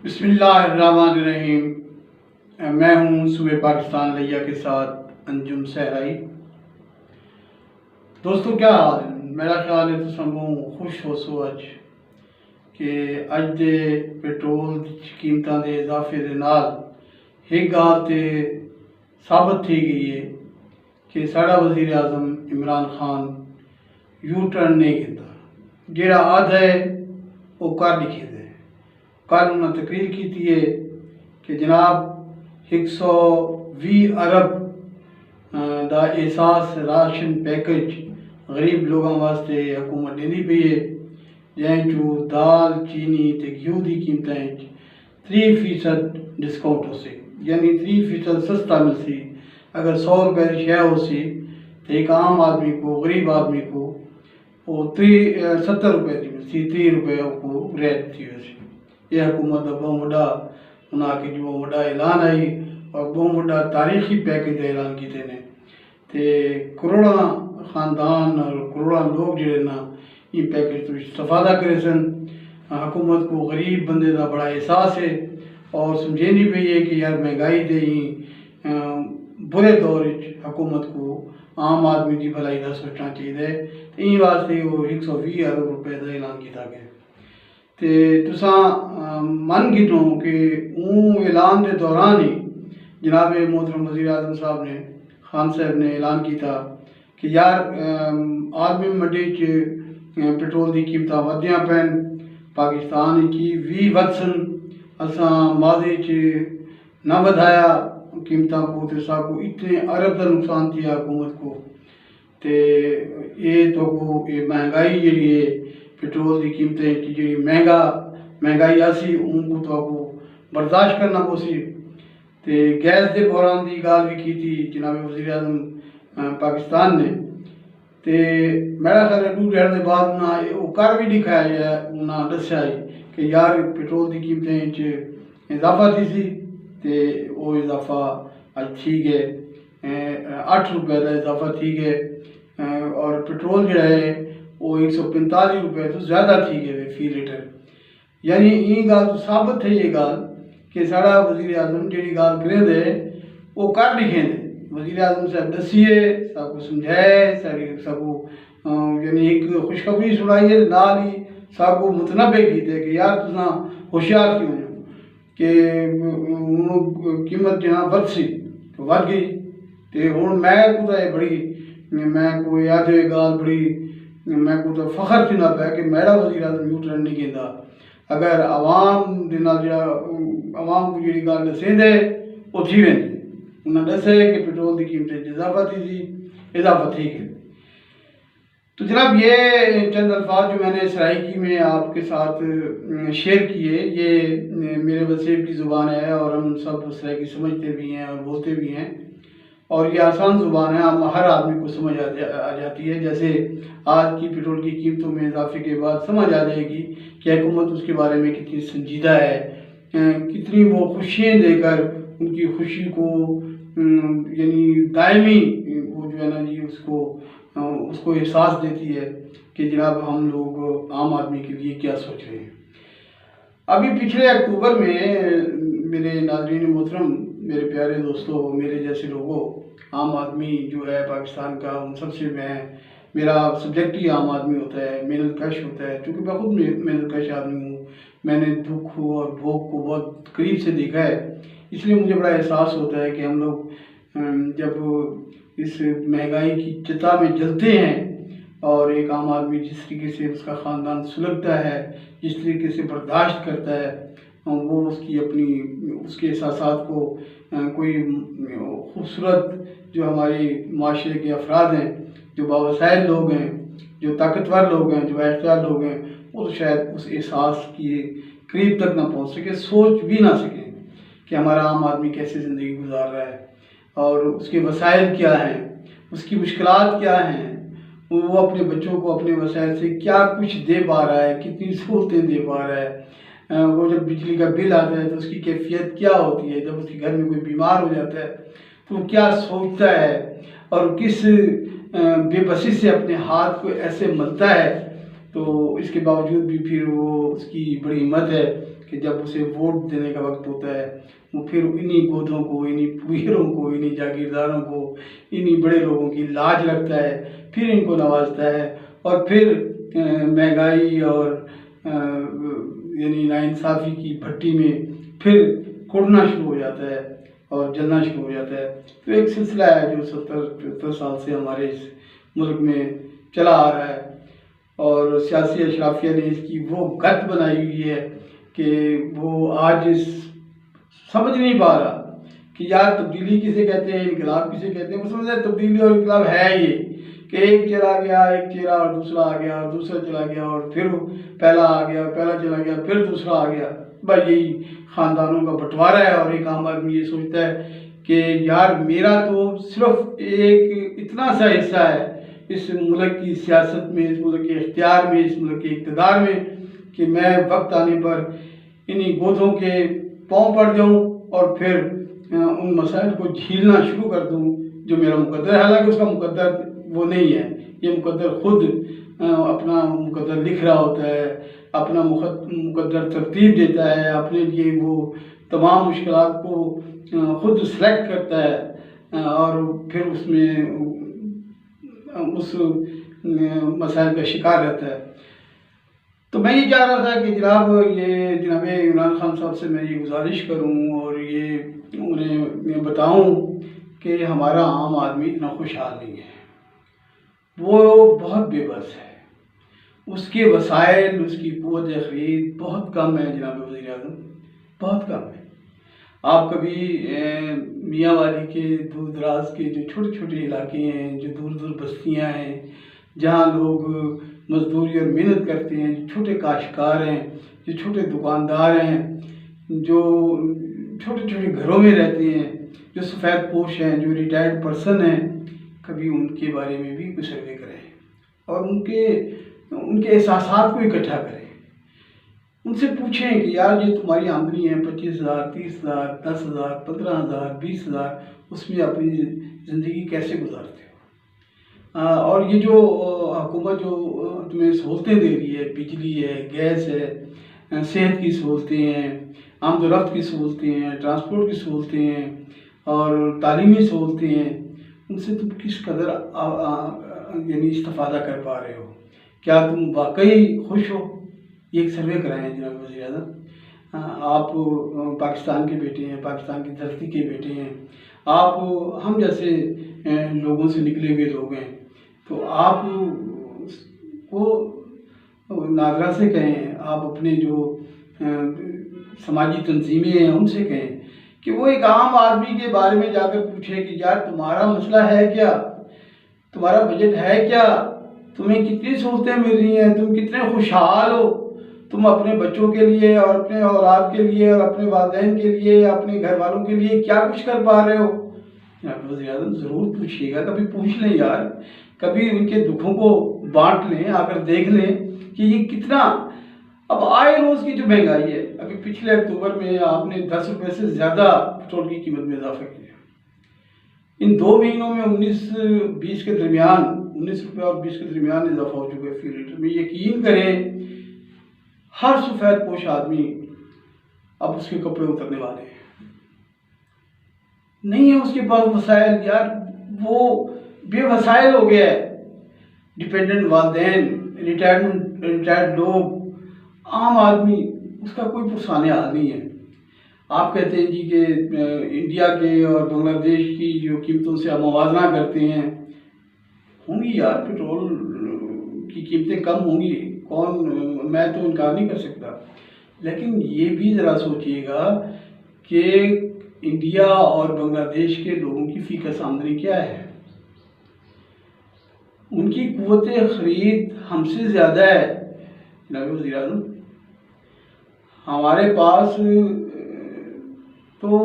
بسم اللہ الرحمن الرحیم۔ میں ہوں صوبہ پاکستان لیا کے ساتھ انجم صحرائی۔ دوستو کیا حال ہے؟ میرا خیال ہے تو خوش ہو سو اج کہ اج دے پیٹرول قیمتاں دے اضافے دے نال ایک گال تے ثابت تھی گئی ہے کہ ساڑا وزیر اعظم عمران خان یو ٹرن نہیں کیتا، جیڑا آدھا ہے وہ کر لکھے دے۔ کل انہوں نے تقریر کی ہے کہ جناب 120 ارب دا احساس راشن پیکج غریب لوگوں واسطے حکومت دینی پئی ہے، جن چو دال چینی تے گھیو دی قیمتیں 3% ڈسکاؤنٹ ہو سی، یعنی 3% سستا مل سی۔ اگر 100 روپے کی شے ہو سی تو ایک عام آدمی کو، غریب آدمی کو وہ 70 روپے کی مل سی، 30 روپے کو ریٹ تھی ہو سی۔ یہ حکومت کا بہت بڑا انہاں کی جو بڑا اعلان آئی اور بہت بڑا تاریخی پیکج کا اعلان کیتے نے تے کروڑاں خاندان اور کروڑاں لوگ جڑے نا یہ پیکج تو استفادہ کرے سن۔ حکومت کو غریب بندے دا بڑا احساس ہے اور سمجھینی پئی ہے کہ یار مہنگائی دے ہی برے دور حکومت کو عام آدمی دی بھلائی دا سوچنا چاہیے، این واسطے وہ 120 ارب روپے دا اعلان کیتا گیا۔ تے تساں من گنو کہ اون اعلان دے دوران ہی جناب محترم وزیر اعظم صاحب نے، خان صاحب نے اعلان کیتا کہ یار عالمی منڈی چ پیٹرول دی قیمتاں ودیاں پین، پاکستان کی 20 ودسن، اساں ماضی چ نہ ودھایا قیمتاں کو تے ساکو اتنے ارب دا نقصان تھیا حکومت کو۔ تے یہ تو کو یہ مہنگائی جڑی ہے پیٹرول دی قیمتیں جڑی مہنگائی آسی ان کو تو کو برداشت کرنا پوسی۔ تے گیس دے بحران دی گال بھی کی تھی جناب وزیر اعظم پاکستان نے، تے میرا خیال ہے 2.5 دے بعد انہاں وہ کر بھی دکھایا ہے، انہاں دسیا ہے کہ یار پیٹرول دی قیمتیں چ اضافہ تھی سی تے وہ اضافہ اج تھی گئے 8 روپے کا اضافہ تھی گئے، اور پیٹرول جڑا ہے وہ 145 روپے تو زیادہ تھی گئے فی لیٹر۔ یعنی یہ گال تو ثابت ہے یہ گال کہ ساڑا وزیر اعظم جڑی گال کرے دے وہ کر لکھیں دے۔ وزیر اعظم صاحب دسیے، سب کو سمجھائے، سب کو یعنی ایک خوشخبری سنائیے، نال ہی سب کو متنبع کیتے کہ یار تساں ہوشیار کیوں ہو کہ قیمت جہاں ود سی تو ود گئی۔ تے ہن میں کو تو بڑی میں کو یاد ہے گال بڑی میں کو تو فخر تھی نہ پیا کہ میرا وزیر اعظم یو ٹرن نہیں کیندا۔ اگر عوام دے نال جڑا عوام کو جڑی گال دسیں دے وہ تھی ویندی، انہاں دسے کہ پیٹرول دی قیمتیں اضافہ تھی سی، اضافہ تھی گئی۔ تو جناب یہ چند الفاظ جو میں نے سرائیکی میں آپ کے ساتھ شیئر کیے، یہ میرے وسیب کی زبان ہے اور ہم سب سرائیکی سمجھتے بھی ہیں اور بولتے بھی ہیں، اور یہ آسان زبان ہے، ہر آدمی کو سمجھ آ جاتی ہے۔ جیسے آج کی پیٹرول کی قیمتوں میں اضافے کے بعد سمجھ آ جائے گی کہ حکومت اس کے بارے میں کتنی سنجیدہ ہے، کتنی وہ خوشیاں دے کر ان کی خوشی کو یعنی دائمی وہ جو ہے نا جی اس کو احساس دیتی ہے کہ جناب ہم لوگ عام آدمی کے لیے کیا سوچ رہے ہیں۔ ابھی پچھلے اکتوبر میں میرے ناظرین محترم، میرے پیارے دوستوں، میرے جیسے لوگوں، عام آدمی جو ہے پاکستان کا، ان سب سے میرا سبجیکٹ ہی عام آدمی ہوتا ہے، محنت کش ہوتا ہے، چونکہ میں خود محنت کش آدمی ہوں۔ میں نے دکھ اور بھوک کو بہت قریب سے دیکھا ہے، اس لیے مجھے بڑا احساس ہوتا ہے کہ ہم لوگ جب اس مہنگائی کی چتا میں جلتے ہیں اور ایک عام آدمی جس طریقے سے اس کا خاندان سلگتا ہے، جس طریقے سے برداشت کرتا ہے، وہ اس کی اس کے احساسات کو کوئی خوبصورت جو ہمارے معاشرے کے افراد ہیں، جو باوسائل لوگ ہیں، جو طاقتور لوگ ہیں، جو بااختیار لوگ ہیں، وہ شاید اس احساس کی قریب تک نہ پہنچ سکے، سوچ بھی نہ سکیں کہ ہمارا عام آدمی کیسے زندگی گزار رہا ہے اور اس کے وسائل کیا ہیں، اس کی مشکلات کیا ہیں، وہ اپنے بچوں کو اپنے وسائل سے کیا کچھ دے پا رہا ہے، کتنی سہولتیں دے پا رہا ہے۔ وہ جب بجلی کا بل آتا ہے تو اس کی کیفیت کیا ہوتی ہے، جب اس کے گھر میں کوئی بیمار ہو جاتا ہے تو وہ کیا سوچتا ہے اور کس بے بسی سے اپنے ہاتھ کو ایسے ملتا ہے۔ تو تو اس کے باوجود بھی پھر وہ اس کی بڑی ہمت ہے کہ جب اسے ووٹ دینے کا وقت ہوتا ہے وہ پھر انہی گودھوں کو، انہی پوئروں کو، انہی جاگیرداروں کو، انہی بڑے لوگوں کی لاج رکھتا ہے، پھر ان کو نوازتا ہے، اور پھر مہنگائی اور یعنی ناانصافی کی بھٹی میں پھر کڑنا شروع ہو جاتا ہے اور جلنا شروع ہو جاتا ہے۔ تو ایک سلسلہ ہے جو 70-75 سال سے ہمارے اس ملک میں چلا آ رہا ہے، اور سیاسی اشرافیہ نے اس کی وہ گت بنائی ہوئی ہے کہ وہ آج سمجھ نہیں پا رہا کہ یار تبدیلی کسے کہتے ہیں، انقلاب کسے کہتے ہیں۔ وہ سمجھتا ہے تبدیلی اور انقلاب ہے یہ کہ ایک چلا گیا، ایک چلا اور دوسرا آ گیا، اور دوسرا چلا گیا اور پھر پہلا آ گیا، پہلا چلا گیا پھر دوسرا آ گیا، بھائی یہی خاندانوں کا بٹوارا ہے۔ اور ایک عام آدمی یہ سوچتا ہے کہ یار میرا تو صرف ایک اتنا سا حصہ ہے اس ملک کی سیاست میں، اس ملک کے اختیار میں، اس ملک کے اقتدار میں، کہ میں وقت آنے پر انہی گودھوں کے پاؤں پڑ جاؤں اور پھر ان مسائل کو جھیلنا شروع کر دوں جو میرا مقدر ہے۔ حالانکہ اس کا مقدر وہ نہیں ہے، یہ مقدر خود اپنا مقدر لکھ رہا ہوتا ہے، اپنا مقدر ترتیب دیتا ہے، اپنے لیے وہ تمام مشکلات کو خود سلیکٹ کرتا ہے اور پھر اس میں اس مسائل کا شکار رہتا ہے۔ تو میں یہ چاہ رہا تھا کہ جناب عمران خان صاحب سے میں یہ گزارش کروں اور یہ انہیں بتاؤں کہ ہمارا عام آدمی اتنا خوشحال نہیں ہے، وہ بہت بے بس ہے، اس کے وسائل، اس کی قوت خرید بہت کم ہے جناب وزیر اعظم، بہت کم ہے۔ آپ کبھی میاں والی کے دور دراز کے جو چھوٹے چھوٹے علاقے ہیں، جو دور دور بستیاں ہیں، جہاں لوگ مزدوری اور محنت کرتے ہیں، جو چھوٹے کاشتکار ہیں، جو چھوٹے دکاندار ہیں، جو چھوٹے چھوٹے گھروں میں رہتے ہیں، جو سفید پوش ہیں، جو ریٹائرڈ پرسن ہیں، کبھی ان کے بارے میں بھی کچھ سروے کریں اور ان کے احساسات کو اکٹھا کریں۔ ان سے پوچھیں کہ یار یہ تمہاری آمدنی ہے 25,000، 30,000، 10,000، 15,000، 20,000، اس میں اپنی زندگی کیسے گزارتے ہو؟ اور یہ جو حکومت جو تمہیں سہولتیں دے رہی ہے، بجلی ہے، گیس ہے، صحت کی سہولتیں ہیں، آمد و رفت کی سہولتیں ہیں، ٹرانسپورٹ کی سہولتیں ہیں اور تعلیمی سہولتیں ہیں، ان سے تم کس قدر یعنی استفادہ کر پا رہے ہو؟ کیا تم واقعی خوش ہو؟ یہ ایک سروے کرائیں جناب وزیر اعظم۔ آپ پاکستان کے بیٹے ہیں، پاکستان کی دھرتی کے بیٹے ہیں، آپ ہم جیسے لوگوں سے نکلے ہوئے لوگ ہیں، تو آپ کو ناظرہ سے کہیں، آپ اپنے جو سماجی تنظیمیں ہیں ان سے کہیں کہ وہ ایک عام آدمی کے بارے میں جا کر پوچھے کہ یار تمہارا مسئلہ ہے کیا، تمہارا بجٹ ہے کیا، تمہیں کتنی سہولتیں مل رہی ہیں، تم کتنے خوشحال ہو، تم اپنے بچوں کے لیے اور اپنے اولاد کے لیے اور اپنے والدین کے لیے، اپنے گھر والوں کے لیے کیا کچھ کر پا رہے ہو؟ جناب وزیر اعظم ضرور پوچھیے گا، کبھی پوچھ لیں یار، کبھی ان کے دکھوں کو بانٹ لیں، آ کر دیکھ لیں کہ یہ کتنا اب آئے روز کی جو مہنگائی ہے۔ ابھی پچھلے اکتوبر میں آپ نے 10 روپے سے زیادہ پٹرول کی قیمت میں اضافہ کیا، ان 2 مہینوں میں 19-20 کے درمیان 19 روپے اور 20 کے درمیان اضافہ ہو چکا ہے فی لیٹر میں۔ یقین کریں ہر سفید پوش آدمی اب اس کے کپڑے اترنے والے ہیں، نہیں ہے اس کے پاس وسائل، یار وہ بے وسائل ہو گیا ہے، ڈیپینڈنٹ والدین، ریٹائرڈ لوگ، عام آدمی، اس کا کوئی پرسانِ حال نہیں ہے۔ آپ کہتے ہیں جی کہ انڈیا کے اور بنگلہ دیش کی جو قیمتوں سے آپ موازنہ کرتے ہیں، ہوں گی یار پٹرول کی قیمتیں کم ہوں گی، میں تو انکار نہیں کر سکتا، لیکن یہ بھی ذرا سوچئے گا کہ انڈیا اور بنگلہ دیش کے لوگوں کی فی کس آمدنی کیا ہے، ان کی قوت خرید ہم سے زیادہ ہے جناب وزیر اعظم۔ ہمارے پاس تو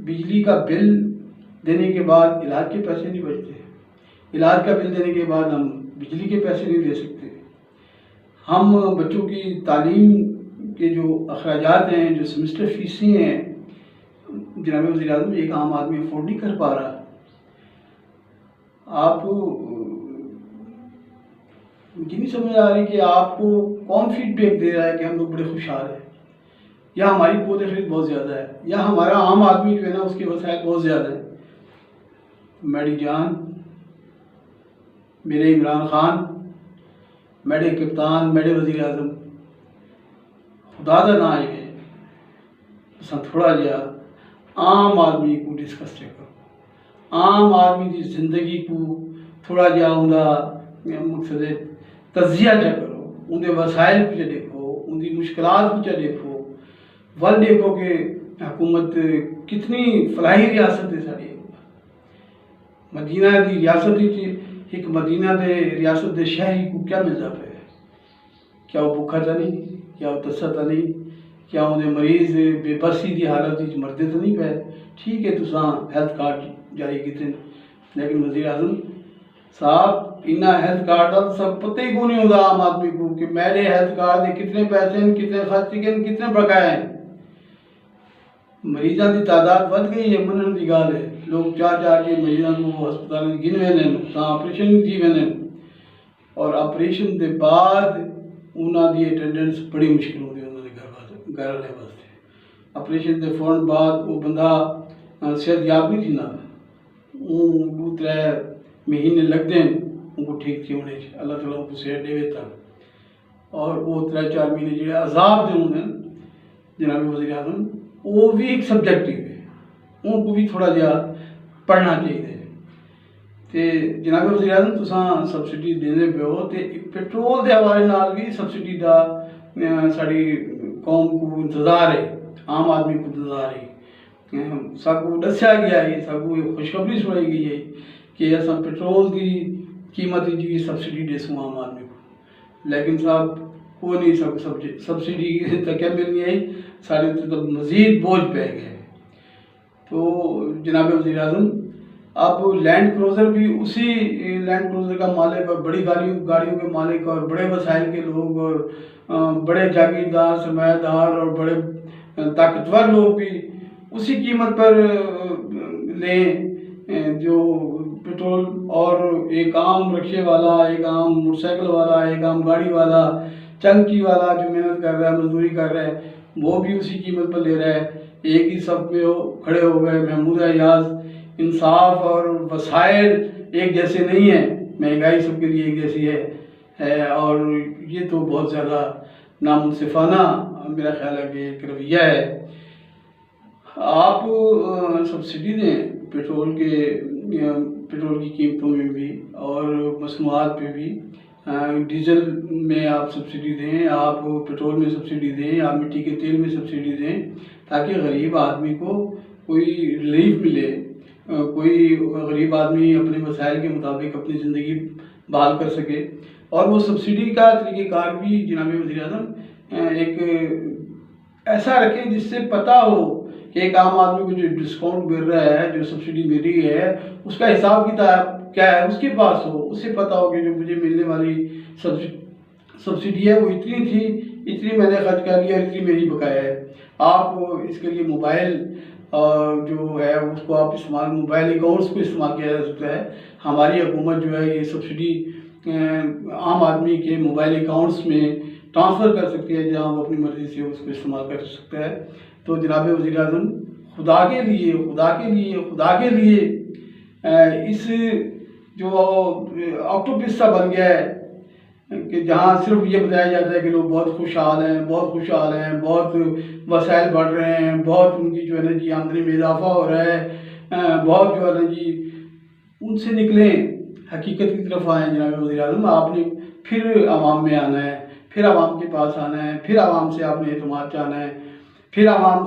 بجلی کا بل دینے کے بعد علاج کے پیسے نہیں بچتے، علاج کا بل دینے کے بعد ہم بجلی کے پیسے نہیں دے سکتے، ہم بچوں کی تعلیم کے جو اخراجات ہیں، جو سیمسٹر فیسیں ہیں، جناب وزیر اعظم ایک عام آدمی افورڈ نہیں کر پا رہا۔ آپ مجھے نہیں سمجھ آ رہی کہ آپ کو کون فیڈ بیک دے رہا ہے کہ ہم لوگ بڑے خوشحال ہیں، یا ہماری قوت خرید بہت زیادہ ہے، یا ہمارا عام آدمی جو ہے نا اس کے وسائل بہت زیادہ ہیں۔ میری جان، میرے عمران خان، میرے کپتان، میرے وزیر اعظم، خدا دا نام ہے کہ تھوڑا جہا عام آدمی کو ڈسکس کرو، عام آدمی کی زندگی کو تھوڑا جہا انہیں مقصد تجزیہ جا کرو، انہیں وسائل کو دیکھو، ان کی مشکلات کو دیکھو، ول دیکھو کہ حکومت کتنی فلاحی ریاست ہے ساری مدینہ کی ریاست ایک مدینہ دے ریاست دے شہری کو کیا ملتا پہ، کیا وہ بھوکا تھا نہیں، کیا وہ تسا تھا نہیں، کیا انہیں مریض بے بسی کی حالت مردے تو نہیں پہ؟ ٹھیک ہے تساں ہیلتھ کارڈ جاری کیتے، لیکن وزیر اعظم صاحب انہا ہیلتھ کارڈ کا سب پتہ ہی کو نہیں ہوتا عام آدمی کو کہ میرے ہیلتھ کارڈ کے کتنے پیسے ہیں، کتنے خرچ ہیں، کتنے بقایا ہیں۔ مریضاں کی تعداد بڑھ گئی ہے، منن کی گال ہے، لوگ چاہ کے مریضاں کو ہسپتال گن ویندے ہیں، آپریشن تھی ویندے ہیں، اور آپریشن کے بعد انہاں دی اٹینڈنس بڑی مشکل ہوتی ہے انہاں دے گھر والے واسطے۔ آپریشن کے فوراً بعد وہ بندہ صحت یاب نہیں تھی نا، وہ 2-3 مہینے لگتے ہیں ان کو ٹھیک تھی ہونے، اللہ تعالیٰ ان کو صحت دے دیتا، اور وہ 3-4 مہینے جو عذاب دے ہونے جناب وزیر اعظم، وہ بھی ایک سبجیکٹیو ہے، ان کو بھی تھوڑا جہا پڑھنا چاہیے۔ تے جناب وزیر اعظم تساں سبسڈی دینے پہ ہو تے پیٹرول دے حوالے نال بھی سبسڈی دا ساری قوم کو انتظار ہے، عام آدمی کو انتظار ہے۔ ساکو دسیا گیا ہے، ساکو خوشخبری سنائی گئی ہے کہ اصل پیٹرول کی قیمت جی سبسڈی دے سوں عام آدمی کو، لیکن صاحب وہ نہیں سبسڈی تک ملنی ہے، سارے تو مزید بوجھ پہ گئے۔ تو جناب وزیر اعظم اب لینڈ کروزر بھی اسی لینڈ کروزر کا مالک اور بڑی گاڑیوں کے مالک اور بڑے وسائل کے لوگ اور بڑے جاگیردار سرمایہ دار اور بڑے طاقتور لوگ بھی اسی قیمت پر لیں جو پیٹرول، اور ایک عام رکشے والا، ایک عام موٹر سائیکل والا، ایک عام گاڑی والا، چنکی والا جو محنت کر رہا ہے، مزدوری کر رہا ہے، وہ بھی اسی قیمت پر لے رہا ہے۔ ایک ہی صف میں کھڑے ہو گئے۔ محمود اعیاز، انصاف اور وسائل ایک جیسے نہیں ہیں، مہنگائی سب کے لیے ایک جیسی ہے، اور یہ تو بہت زیادہ نامنصفانہ میرا خیال ہے کہ ایک رویہ ہے۔ آپ سبسڈی دیں پیٹرول کی قیمتوں میں بھی اور مصنوعات پہ بھی، ڈیزل میں آپ سبسڈی دیں، آپ پیٹرول میں سبسڈی دیں، آپ مٹی کے تیل میں سبسڈی دیں، تاکہ غریب آدمی کو کوئی ریلیف ملے، کوئی غریب آدمی اپنے وسائل کے مطابق اپنی زندگی بحال کر سکے۔ اور وہ سبسڈی کا طریقہ کار بھی جناب وزیر اعظم ایک ایسا رکھیں جس سے پتہ ہو کہ ایک عام آدمی کو جو ڈسکاؤنٹ مل رہا ہے، جو سبسڈی مل رہی ہے، اس کا حساب کتاب کیا ہے، اس کے پاس ہو، اس سے پتہ ہو کہ جو مجھے ملنے والی سبسڈی ہے وہ اتنی تھی، اتنی میں نے خرچ کر لیا، اتنی میری بقایا ہے۔ آپ اس کے لیے موبائل جو ہے اس کو آپ موبائل اکاؤنٹس کو استعمال کیا جا سکتا ہے۔ ہماری حکومت جو ہے یہ سبسڈی عام آدمی کے موبائل اکاؤنٹس میں ٹرانسفر کر سکتی ہے، جہاں وہ اپنی مرضی سے اس کو استعمال کر سکتا ہے۔ تو جناب وزیر اعظم خدا کے لیے اس جو آکٹوپس سا بن گیا ہے کہ جہاں صرف یہ بتایا جاتا ہے کہ لوگ بہت خوشحال ہیں، بہت وسائل بڑھ رہے ہیں، بہت ان کی جو ہے نا جی آمدنی میں اضافہ ہو رہا ہے، بہت جو ہے نا جی، ان سے نکلیں، حقیقت کی طرف آئیں۔ جناب وزیر اعظم آپ نے پھر عوام میں آنا ہے، پھر عوام کے پاس آنا ہے، پھر عوام سے آپ نے اعتماد چاہنا ہے، پھر عوام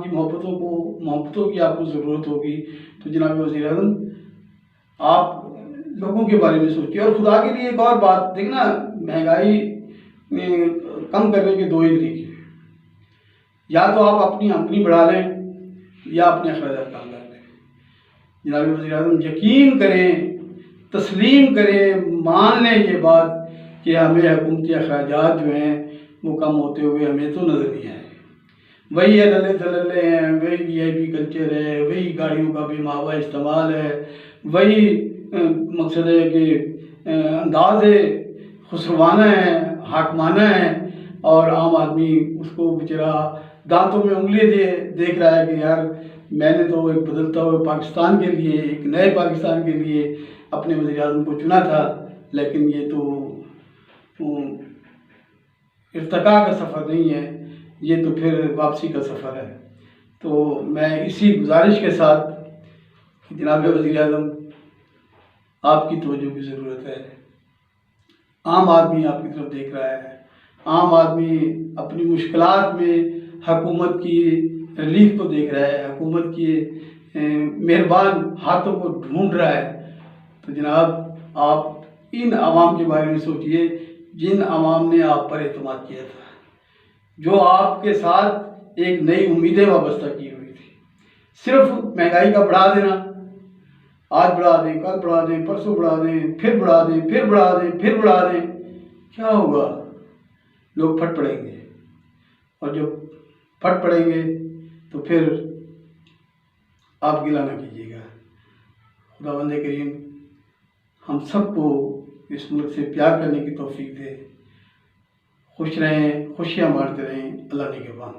کی محبتوں کی آپ کو ضرورت ہوگی۔ تو جناب وزیر اعظم آپ لوگوں کے بارے میں سوچیے، اور خدا کے لیے ایک اور بات دیکھنا، مہنگائی کم کرنے کے 2 ہی طریقے ہیں، یا تو آپ اپنی آمدنی بڑھا لیں یا اپنے اخراجات کم کر لیں۔ جناب وزیر اعظم یقین کریں، تسلیم کریں، مان لیں یہ بات کہ ہمیں حکومتی اخراجات جو ہیں وہ کم ہوتے ہوئے ہمیں تو نظر نہیں آئے۔ وہی للے تللے ہیں، وہی وی آئی پی کلچر ہے، وہی گاڑیوں کا بے ماوا استعمال ہے، وہی مقصد ہے کہ انداز خسروانہ ہے، حاکمانہ ہے، اور عام آدمی اس کو بیچارہ دانتوں میں انگلی دیکھ رہا ہے کہ یار میں نے تو ایک بدلتا ہوئے پاکستان کے لیے، ایک نئے پاکستان کے لیے اپنے وزیر اعظم کو چنا تھا، لیکن یہ تو ارتقاء کا سفر نہیں ہے، یہ تو پھر واپسی کا سفر ہے۔ تو میں اسی گزارش کے ساتھ جناب وزیر اعظم آپ کی توجہ کی ضرورت ہے۔ عام آدمی آپ کی طرف دیکھ رہا ہے، عام آدمی اپنی مشکلات میں حکومت کی ریلیف کو دیکھ رہا ہے، حکومت کی مہربان ہاتھوں کو ڈھونڈ رہا ہے۔ تو جناب آپ ان عوام کے بارے میں سوچئے جن عوام نے آپ پر اعتماد کیا تھا، جو آپ کے ساتھ ایک نئی امیدیں وابستہ کی ہوئی تھی۔ صرف مہنگائی کا بڑھا دینا، آج بڑھا دیں، کل بڑھا دیں، پرسوں بڑھا دیں، پھر بڑھا دیں، پھر بڑھا دیں، پھر بڑھا دیں، کیا ہوگا؟ لوگ پھٹ پڑیں گے، اور جب پھٹ پڑیں گے تو پھر آپ گلہ نہ کیجیے گا۔ خداوند کریم ہم سب کو اس ملک سے پیار کرنے کی توفیق دے۔ خوش رہیں، خوشیاں بانٹتے رہیں۔ اللہ نگہبان۔